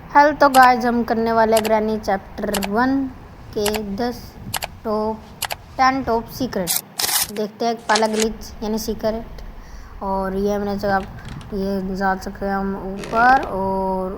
Hello तो guys, हम करने वाले ग्रैनी चैप्टर 1 के 10 टॉप सीक्रेट। देखते हैं पहला ग्लिच यानी सीक्रेट। और ये हमने जगह ये जा सके हम ऊपर और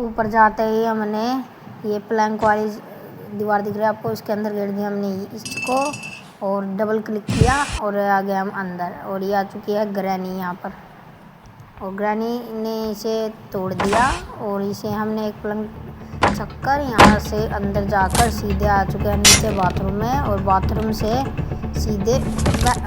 ऊपर जाते ही हमने ये प्लैंक वाली दीवार दिख रही है आपको, इसके अंदर गिर दिया हमने इसको और डबल क्लिक किया और आ गया हम अंदर। और ये आ चुकी है ग्रैनी यहाँ पर, और ग्रैनी ने इसे तोड़ दिया और इसे हमने एक पलंग चक्कर यहाँ से अंदर जाकर सीधे आ चुके हैं नीचे बाथरूम में। और बाथरूम से सीधे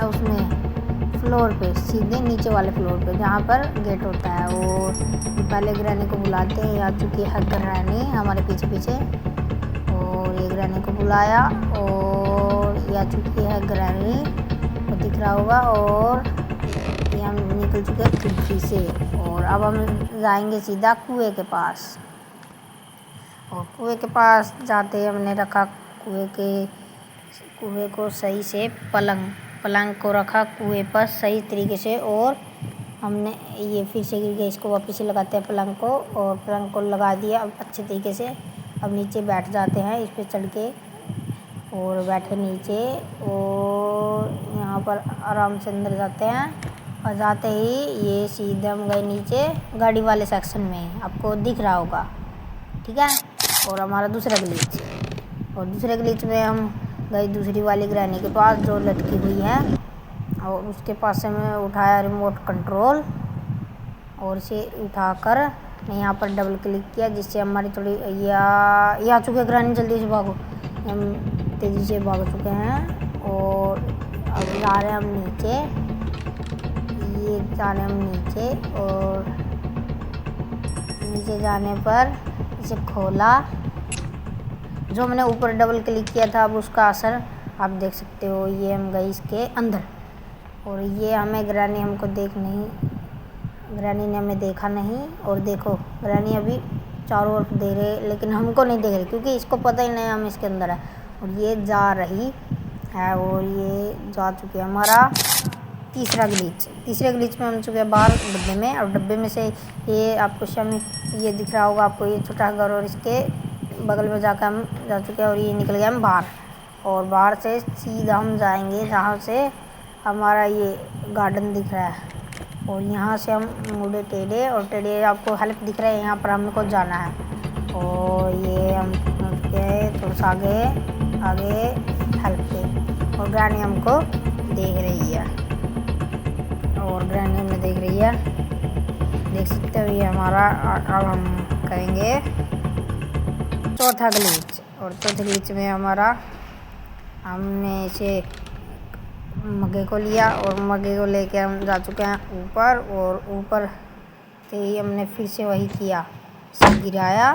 उसमें फ्लोर पे, सीधे नीचे वाले फ्लोर पे जहाँ पर गेट होता है। और पहले ग्रैनी को बुलाते हैं, आ चुकी है ग्रैनी हमारे पीछे पीछे। और ये ग्रैनी को बुलाया और ये आ चुकी है ग्रैनी, तो दिख रहा होगा। और हम निकल चुके हैं खिड़की से और अब हम जाएंगे सीधा कुएं के पास। और कुएं के पास जाते हमने रखा कुएं को सही से पलंग को रखा कुएं पर सही तरीके से। और हमने ये फिर से गिर गया, इसको वापस से लगाते हैं पलंग को। और पलंग को लगा दिया अब अच्छे तरीके से। अब नीचे बैठ जाते हैं इस पर चढ़ के और बैठे नीचे। और यहाँ पर आराम से अंदर जाते हैं और जाते ही ये सीधे हम गए नीचे गाड़ी वाले सेक्शन में, आपको दिख रहा होगा, ठीक है। और हमारा दूसरा ग्लिच में हम गए दूसरी वाली ग्रैनी के पास जो लटकी हुई है। और उसके पास से मैं उठाया रिमोट कंट्रोल और इसे उठाकर मैं यहाँ पर डबल क्लिक किया, जिससे हमारी थोड़ी ये आ चुके ग्रैनी, जल्दी से भागो। हम तेज़ी से भाग चुके हैं और अब जा रहे हैं हम नीचे। ये जा रहे हम नीचे और नीचे जाने पर इसे खोला, जो मैंने ऊपर डबल क्लिक किया था अब उसका असर आप देख सकते हो। ये हम गए इसके अंदर और ये हमें ग्रैनी ग्रैनी ने हमें देखा नहीं। और देखो ग्रैनी अभी चारों ओर देख रहे लेकिन हमको नहीं देख रही, क्योंकि इसको पता ही नहीं हम इसके अंदर है। और ये जा रही है और ये जा चुकी है हमारा तीसरे ग्लिच में हम चुके हैं बाहर डब्बे में। और डब्बे में से ये आपको ये दिख रहा होगा आपको, ये छोटा घर, और इसके बगल में जाकर हम जा चुके हैं। और ये निकल गया हम बाहर और बाहर से सीधा हम जाएंगे जहाँ से हमारा ये गार्डन दिख रहा है। और यहाँ से हम मुड़े टेढ़े और टेढ़े, आपको हेल्प दिख रहा है, यहाँ पर हमको जाना है। और ये हम थोड़ा सा आगे हेल्प पे, और ग्रैनी हमको देख रही है और ग्रैनी हमें देख रही है, देख सकते हो। ये हमारा अब हम करेंगे चौथा ग्लिच। और चौथे ग्लिच में हमने इसे मग्गे को लिया और मग्गे को लेके हम जा चुके हैं ऊपर। और ऊपर से ही हमने फिर से वही किया, इसे गिराया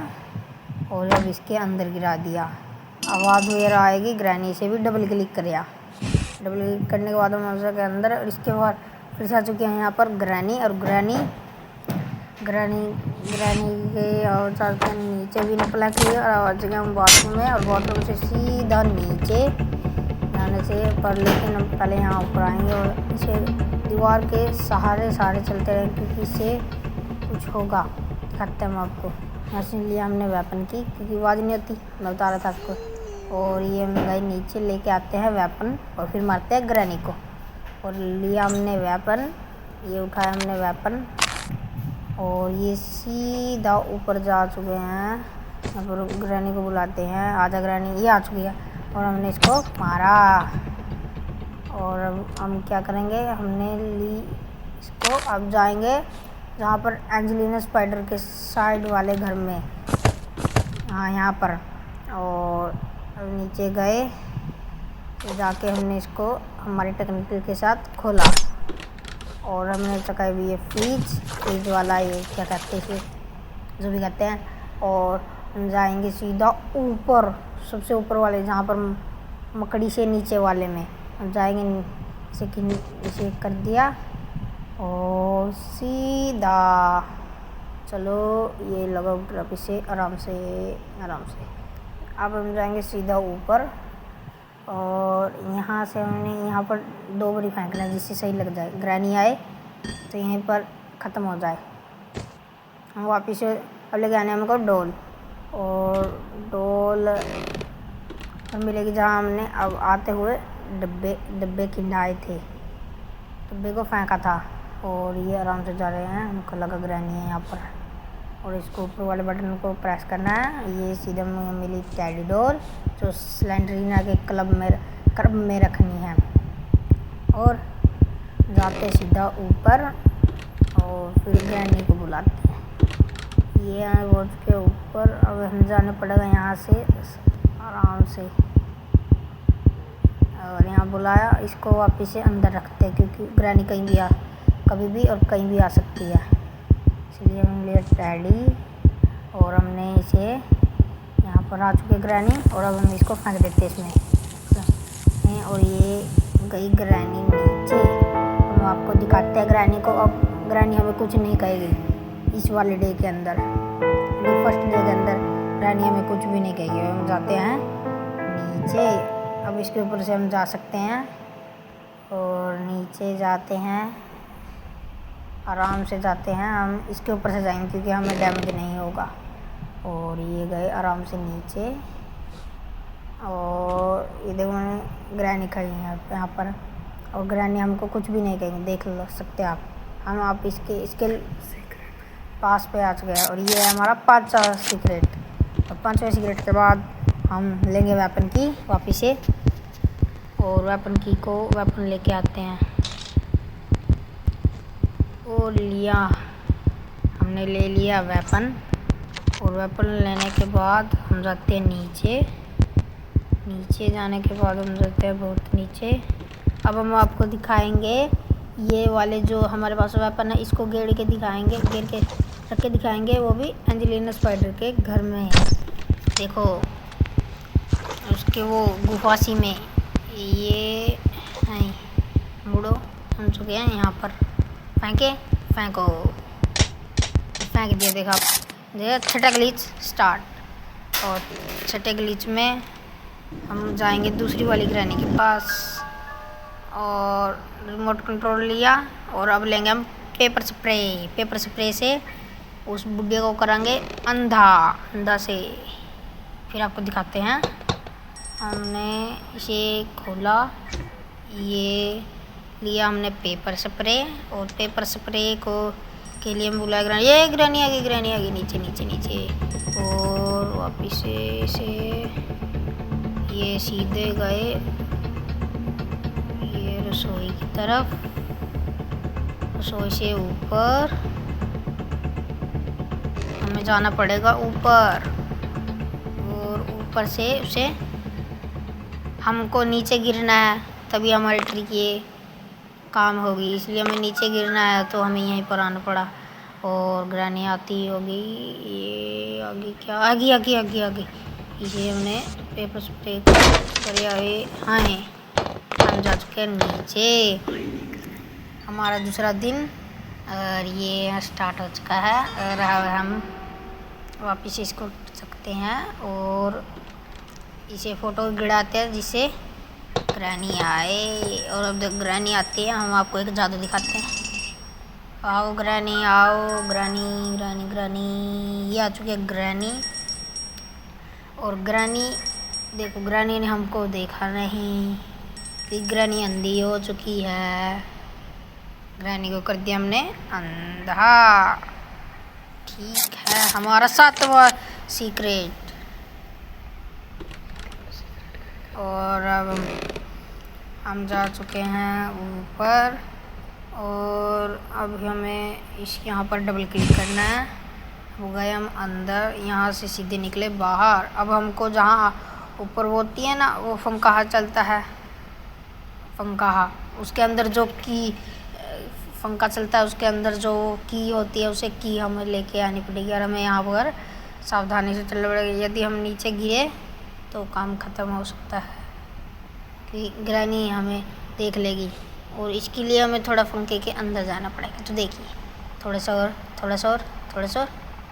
और अब इसके अंदर गिरा दिया। आवाज़ वगैरह आएगी, ग्रैनी से भी डबल क्लिक करिया। डबल क्लिक करने के बाद हम के अंदर, और इसके बाद फिर से आ चुके हैं यहाँ पर ग्रैनी। और ग्रैनी के और चलते नीचे भी निकला किया और आ चुके हम बाथरूम में। और बाथरूम से सीधा नीचे जाने से पर, लेकिन हम पहले यहाँ ऊपर आएंगे और इसे दीवार के सहारे चलते रहें, क्योंकि इससे कुछ होगा, दिखाते हैं हम आपको। इसलिए हमने वेपन की, क्योंकि आवाज़ नहीं होती, मैं बता रहा था आपको। और ये हम गए नीचे, लेके आते हैं वेपन और फिर मारते हैं ग्रैनी को। और लिया हमने वेपन, ये उठाया हमने वेपन और ये सीधा ऊपर जा चुके हैं। यहाँ पर ग्रैनी को बुलाते हैं, आजा ग्रैनी, ये आ चुकी है और हमने इसको मारा। और हम क्या करेंगे, हमने ली इसको, अब जाएंगे जहाँ पर एंजेलिना स्पाइडर के साइड वाले घर में, हाँ यहाँ पर। और नीचे गए तो जाके हमने इसको हमारे टेक्निकल के साथ खोला और हमने चकाई हुई ये फ्रीज वाला, ये क्या कहते हैं इसे, जो भी कहते हैं। और हम जाएंगे सीधा ऊपर, सबसे ऊपर वाले, जहाँ पर मकड़ी से नीचे वाले में हम जाएंगे। इसे कर दिया और सीधा चलो, ये लगा ड्रॉप इसे आराम से। अब हम जाएंगे सीधा ऊपर और यहाँ से हमने यहाँ पर 2 बारी फेंकना है, जिससे सही लग जाए, ग्रैनी आए तो यहीं पर ख़त्म हो जाए। हम वापस से अब लेके आने हमको डोल, और डोल और मिलेगी जहाँ हमने अब आते हुए डब्बे खिंडाए थे, डब्बे को फेंका था। और ये आराम से जा रहे हैं, हमको लगा ग्रैनी है यहाँ पर, और इसको ऊपर वाले बटन को प्रेस करना है। ये सीधा मिली टेडी डोल जो स्लेंडरीना के क्लब में रखनी है, और जाते सीधा ऊपर और फिर ग्रैनी को बुलाते हैं। ये है बोर्ड के ऊपर, अब हम जाने पड़ेगा यहाँ से आराम से, और यहाँ बुलाया, इसको वापस से अंदर रखते हैं क्योंकि ग्रैनी कभी भी और कहीं भी आ सकती है। इसलिए हमने लिया टैडी, और हमने इसे यहाँ पर आ चुके ग्रैनी, और अब हम इसको फेंक देते हैं इसमें, और ये गई ग्रैनी नीचे। हम आपको दिखाते हैं ग्रैनी को। अब ग्रैनी हमें कुछ नहीं कहेगी इस वाले डे के अंदर, फर्स्ट डे के अंदर ग्रैनी हमें कुछ भी नहीं कहेगी। हम जाते हैं नीचे, अब इसके ऊपर से हम जा सकते हैं, और नीचे जाते हैं, आराम से जाते हैं, हम इसके ऊपर से जाएंगे क्योंकि हमें डैमेज नहीं होगा। और ये गए आराम से नीचे, और ये देखो ग्रैनी खड़ी है यहाँ पर, और ग्रैनी हमको कुछ भी नहीं कहेंगे, देख लो सकते आप। हम आप इसके पास पे आ चुके हैं, और ये है हमारा 5वां सीक्रेट। और 5वें सीक्रेट के बाद हम लेंगे वेपन की वापस से, और वेपन लेके आते हैं। और हमने ले लिया वेपन, और वेपन लेने के बाद हम जाते हैं नीचे जाने के बाद हम जाते हैं बहुत नीचे। अब हम आपको दिखाएंगे ये वाले जो हमारे पास वेपन है, इसको गेड़ के रख के दिखाएंगे, वो भी एंजेलिना स्पाइडर के घर में है। देखो उसके वो गुफासी में ये नहीं, मुड़ो, हम चुके हैं यहाँ पर, फेंको, फेंक दिया। देखा आप, छठा ग्लिच स्टार्ट, और छठे ग्लिच में हम जाएंगे दूसरी वाली ग्रैनी के पास, और रिमोट कंट्रोल लिया, और अब लेंगे हम पेपर स्प्रे से उस बुढ़िया को करांगे अंधा से। फिर आपको दिखाते हैं। हमने इसे खोला, ये लिया हमने पेपर स्प्रे, और पेपर स्प्रे के लिए हम बुलाया ग्रैनी। ये ग्रैनी आ गई नीचे, और वापिस से ये सीधे गए ये रसोई की तरफ, रसोई से ऊपर हमें जाना पड़ेगा ऊपर, और ऊपर से उसे हमको नीचे गिरना है, तभी हमारी ट्रिक ये काम होगी। इसलिए हमें नीचे गिरना है, तो हमें यहीं पर आना पड़ा। और ग्रैनी आती होगी, ये आगे क्या आगे इसे हमने पेपर स्प्रे कर हाँ, हम जा चुके हैं नीचे। हमारा दूसरा दिन और ये स्टार्ट हो चुका है, और हम वापस इसको सकते हैं और इसे फ़ोटो गिराते हैं जिससे ग्रैनी आए। और अब जब ग्रैनी आती है, हम आपको एक जादू दिखाते हैं। आओ ग्रैनी, आओ ग्रैनी, ये आ चुकी है ग्रैनी। और ग्रैनी देखो, ग्रैनी ने हमको देखा नहीं कि ग्रैनी अंधी हो चुकी है। ग्रैनी को कर दिया हमने अंधा। ठीक है, हमारा 7वां सीक्रेट। और अब हम जा चुके हैं ऊपर, और अब हमें यहाँ पर डबल क्लिक करना है। हो गए हम अंदर, यहाँ से सीधे निकले बाहर। अब हमको जहाँ ऊपर वो होती है ना, वो फंकाहा चलता है, फंकाहा, उसके अंदर जो की फंका चलता है, उसके अंदर जो की होती है, उसे की हमें लेके आनी पड़ेगी। और हमें यहाँ पर सावधानी से चलना पड़ेगा। यदि हम नीचे गिरे तो काम ख़त्म हो सकता है कि ग्रैनी हमें देख लेगी, और इसके लिए हमें थोड़ा फंके के अंदर जाना पड़ेगा। तो देखिए, थोड़ा सा और,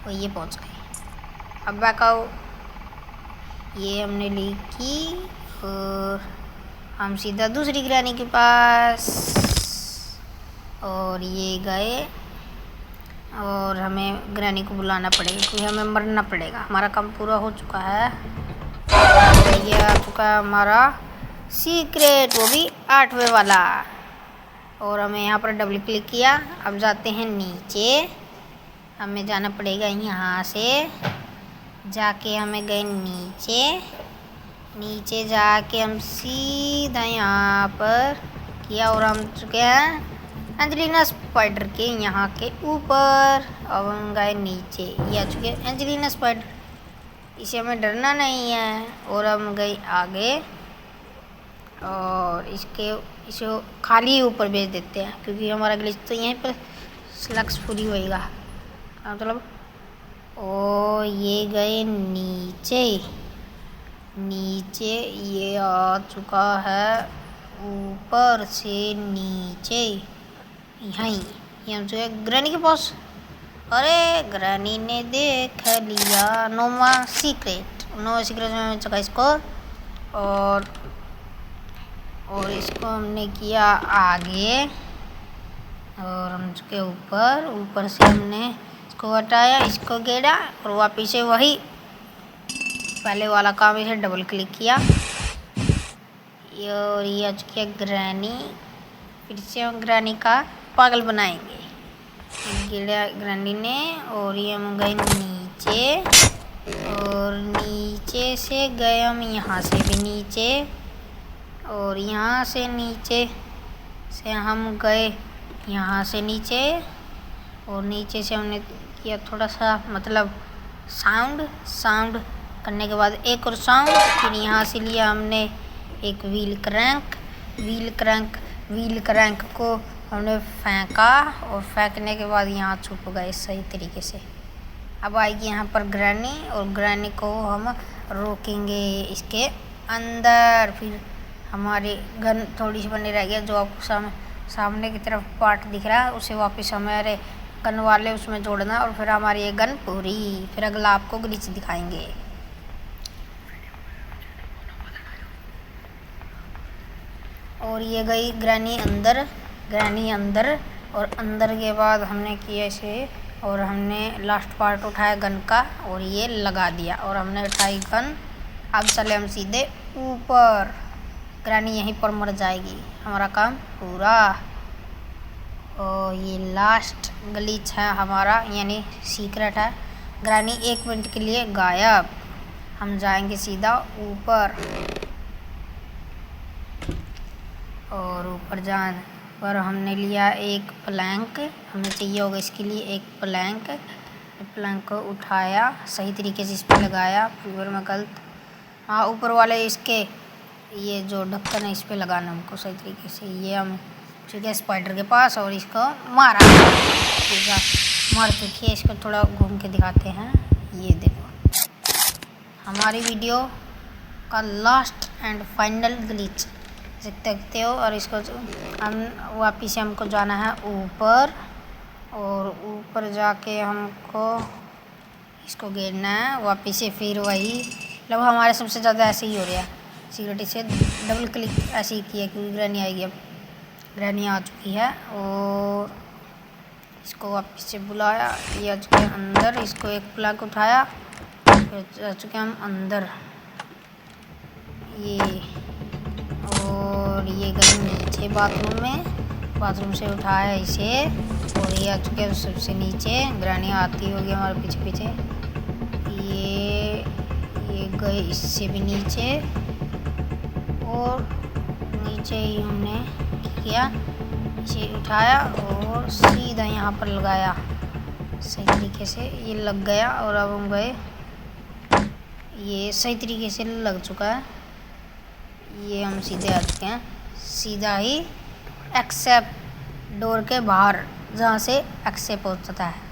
और ये पहुंच गए। अब बैक आओ। ये हमने ली की, और हम सीधा दूसरी ग्रैनी के पास, और ये गए और हमें ग्रैनी को बुलाना पड़ेगा क्योंकि हमें मरना पड़ेगा। हमारा काम पूरा हो चुका है। ये आ चुका है हमारा सीक्रेट, वो भी 8वें वाला। और हमें यहाँ पर डबल क्लिक किया। अब जाते हैं नीचे। हमें जाना पड़ेगा यहाँ से, जाके हमें गए नीचे। नीचे जाके हम सीधा यहाँ पर किया और हम चुके हैं एंजेलिना स्पाइडर के यहाँ के ऊपर। अब हम गए नीचे, ये आ चुके हैं एंजेलिना स्पाइडर, इसे हमें डरना नहीं है। और हम गए आगे और इसे खाली ऊपर भेज देते हैं क्योंकि हमारा ग्लिच तो यहीं पर सक्सेसफुली होएगा। मतलब ओ ये गए नीचे। नीचे ये आ चुका है ऊपर से नीचे, यहीं ये हम जो है ग्रैनी के पास। अरे ग्रैनी ने देख लिया नोवा सीक्रेट में चुका इसको। और इसको हमने किया आगे और हम उसके ऊपर से हमने इसको हटाया, इसको गेड़ा और वापिस से वही पहले वाला काम, इसे डबल क्लिक किया और ये आ चुकी है ग्रैनी। फिर से हम ग्रैनी का पागल बनाएंगे, गेड़ा ग्रैनी ने। और ये हम गए नीचे और नीचे से गए हम यहाँ से भी नीचे और यहाँ से नीचे से हम गए यहाँ से नीचे। और नीचे से हमने किया थोड़ा सा मतलब साउंड करने के बाद एक और साउंड। फिर यहाँ से लिया हमने एक व्हील क्रैंक को हमने फेंका और फेंकने के बाद यहाँ छुप गए सही तरीके से। अब आएगी यहाँ पर ग्रैनी और ग्रैनी को हम रोकेंगे इसके अंदर। फिर हमारी गन थोड़ी सी बनी रह गई, जो आपको सामने की तरफ पार्ट दिख रहा है उसे वापस हमारे गन वाले उसमें जोड़ना और फिर हमारी ये गन पूरी। फिर अगला आपको ग्लिच दिखाएंगे। और ये गई ग्रैनी अंदर और अंदर के बाद हमने किया इसे और हमने लास्ट पार्ट उठाया गन का और ये लगा दिया और हमने उठाई गन। अब चले हम सीधे ऊपर, ग्रैनी यहीं पर मर जाएगी, हमारा काम पूरा। और ये लास्ट ग्लिच है हमारा, यानी सीक्रेट है। ग्रैनी 1 मिनट के लिए गायब। हम जाएंगे सीधा ऊपर और ऊपर जाने पर हमने लिया एक प्लैंक, हमें चाहिए होगा इसके लिए एक प्लैंक को उठाया सही तरीके से इस पर लगाया। फिर में गलत, हाँ ऊपर वाले इसके ये जो ढक्कन है इस पर लगाना हमको सही तरीके से। ये हम चुके स्पाइडर के पास और इसको मार चुकी है। इसको थोड़ा घूम के दिखाते हैं। ये देखो हमारी वीडियो का लास्ट एंड फाइनल ग्लिच देखते हो। और इसको हम वापिस से हमको जाना है ऊपर और ऊपर जाके हमको इसको घेरना है वापिस से। फिर वही मतलब हमारे सबसे ज़्यादा ऐसे ही हो रहा है सिक्योरिटी से। डबल क्लिक ऐसे ही किया क्योंकि ग्रैनी आएगी। अब ग्रैनी आ चुकी है और इसको वापस से बुलाया। ये आ चुके हैं अंदर, इसको एक प्लग उठाया, फिर आ चुके हम अंदर ये। और ये गए नीचे बाथरूम में, बाथरूम से उठाया इसे और ये आ चुके हैं सबसे नीचे। ग्रैनी आती होगी हमारे पीछे पीछे। ये गए इससे भी नीचे और नीचे ही हमने किया, इसे उठाया और सीधा यहाँ पर लगाया सही तरीके से। ये लग गया और अब हम गए, ये सही तरीके से लग चुका है। ये हम सीधे आ चुके हैं, सीधा ही एक्सेप्ट डोर के बाहर जहाँ से एक्सेप्ट होता है।